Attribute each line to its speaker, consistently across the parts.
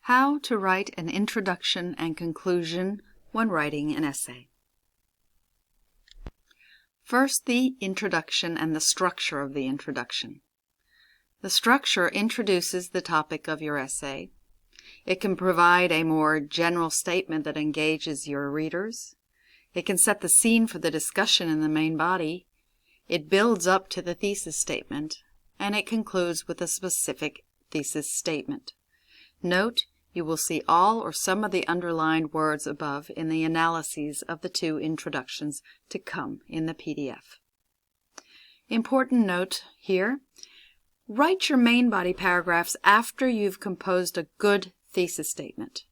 Speaker 1: How to write an introduction and conclusion when writing an essay. First, the introduction and the structure of the introduction. The structure introduces the topic of your essay. It can provide a more general statement that engages your readers. It can set the scene for the discussion in the main body. It builds up to the thesis statement, and it concludes with a specific thesis statement. Note, you will see all or some of the underlined words above in the analyses of the two introductions to come in the PDF. Important note here, write your main body paragraphs after you've composed a good thesis statement.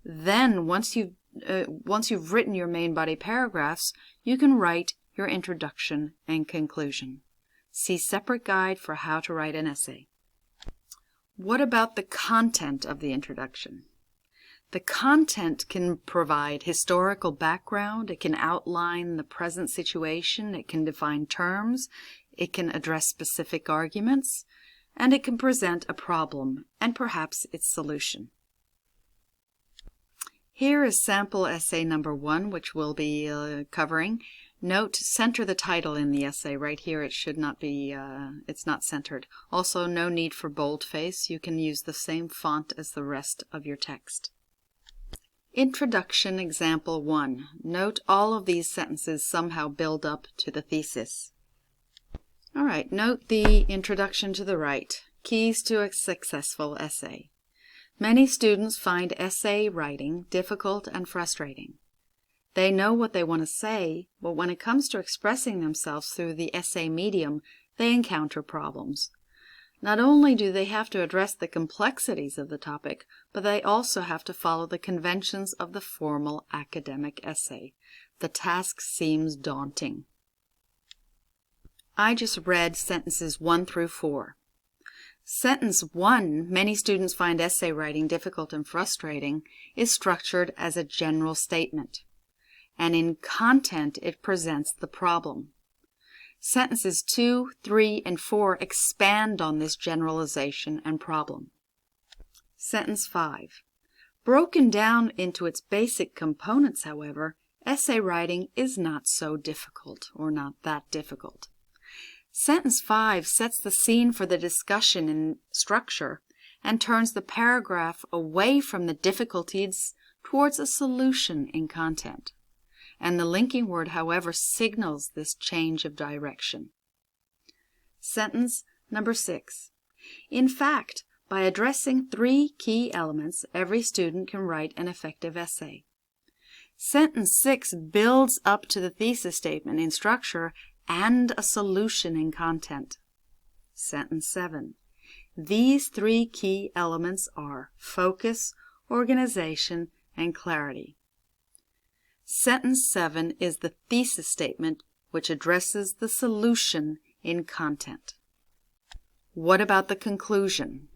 Speaker 1: Then, once you've written your main body paragraphs, you can write your introduction and conclusion. See separate guide for how to write an essay. What about the content of the introduction? The content can provide historical background, it can outline the present situation, it can define terms, it can address specific arguments, and it can present a problem and perhaps its solution. Here is sample essay number 1, which we'll be covering. Note, center the title in the essay. Right here it should not be, it's not centered. Also, no need for boldface. You can use the same font as the rest of your text. Introduction example 1. Note all of these sentences somehow build up to the thesis. All right, note the introduction to the right. Keys to a successful essay. Many students find essay writing difficult and frustrating. They know what they want to say, but when it comes to expressing themselves through the essay medium, they encounter problems. Not only do they have to address the complexities of the topic, but they also have to follow the conventions of the formal academic essay. The task seems daunting. I just read sentences 1 through 4. Sentence 1, many students find essay writing difficult and frustrating, is structured as a general statement, and in content it presents the problem. Sentences 2, 3, and 4 expand on this generalization and problem. Sentence 5. Broken down into its basic components, however, essay writing is not so difficult, or not that difficult. Sentence 5 sets the scene for the discussion in structure and turns the paragraph away from the difficulties towards a solution in content. And the linking word, however, signals this change of direction. Sentence number 6. In fact, by addressing 3 key elements, every student can write an effective essay. Sentence 6 builds up to the thesis statement in structure and a solution in content. Sentence 7. These 3 key elements are focus, organization, and clarity. Sentence 7 is the thesis statement which addresses the solution in content. What about the conclusion?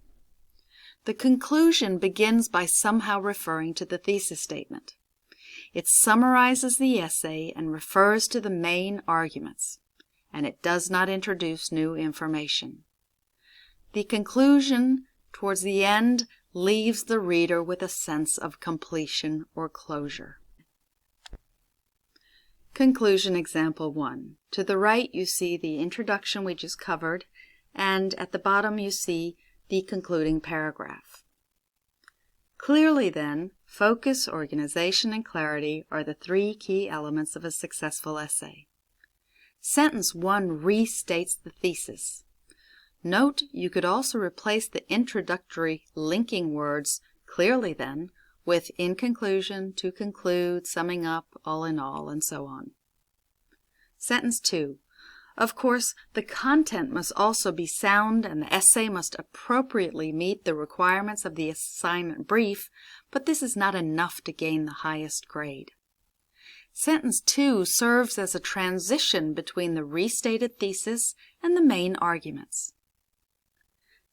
Speaker 1: The conclusion begins by somehow referring to the thesis statement. It summarizes the essay and refers to the main arguments, and it does not introduce new information. The conclusion towards the end leaves the reader with a sense of completion or closure. Conclusion example 1. To the right you see the introduction we just covered, and at the bottom you see the concluding paragraph. Clearly then, focus, organization, and clarity are the 3 key elements of a successful essay. Sentence 1 restates the thesis. Note, you could also replace the introductory linking words clearly then with in conclusion, to conclude, summing up, all in all, and so on. Sentence 2. Of course, the content must also be sound and the essay must appropriately meet the requirements of the assignment brief, but this is not enough to gain the highest grade. Sentence 2 serves as a transition between the restated thesis and the main arguments.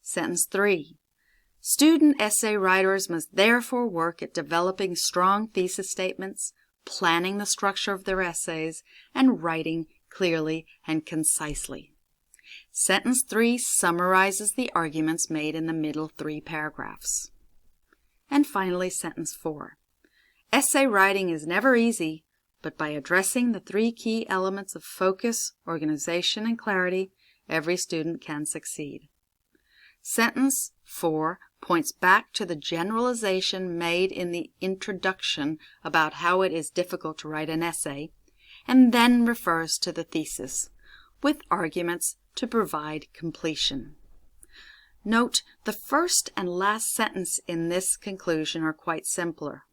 Speaker 1: Sentence 3. Student essay writers must therefore work at developing strong thesis statements, planning the structure of their essays, and writing clearly and concisely. Sentence 3 summarizes the arguments made in the middle 3 paragraphs. And finally, sentence 4. Essay writing is never easy, but by addressing the 3 key elements of focus, organization, and clarity, every student can succeed. Sentence 4 points back to the generalization made in the introduction about how it is difficult to write an essay, and then refers to the thesis, with arguments to provide completion. Note, the first and last sentence in this conclusion are quite similar.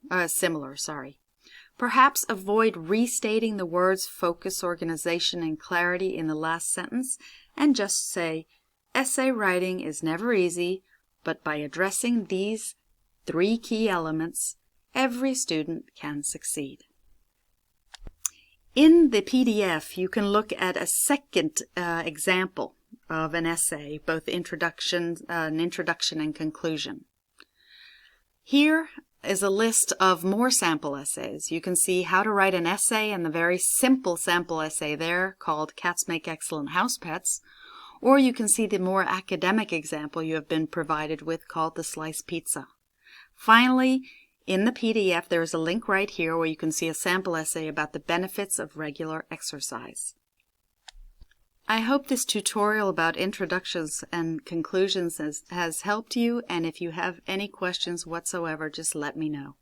Speaker 1: Perhaps avoid restating the words focus, organization, and clarity in the last sentence, and just say, essay writing is never easy, but by addressing these 3 key elements, every student can succeed. In the PDF, you can look at a second example of an essay, both an introduction and conclusion. Here is a list of more sample essays. You can see how to write an essay and the very simple sample essay there called Cats Make Excellent House Pets, or you can see the more academic example you have been provided with called the Slice Pizza. Finally, in the PDF, there is a link right here where you can see a sample essay about the benefits of regular exercise. I hope this tutorial about introductions and conclusions has helped you, and if you have any questions whatsoever, just let me know.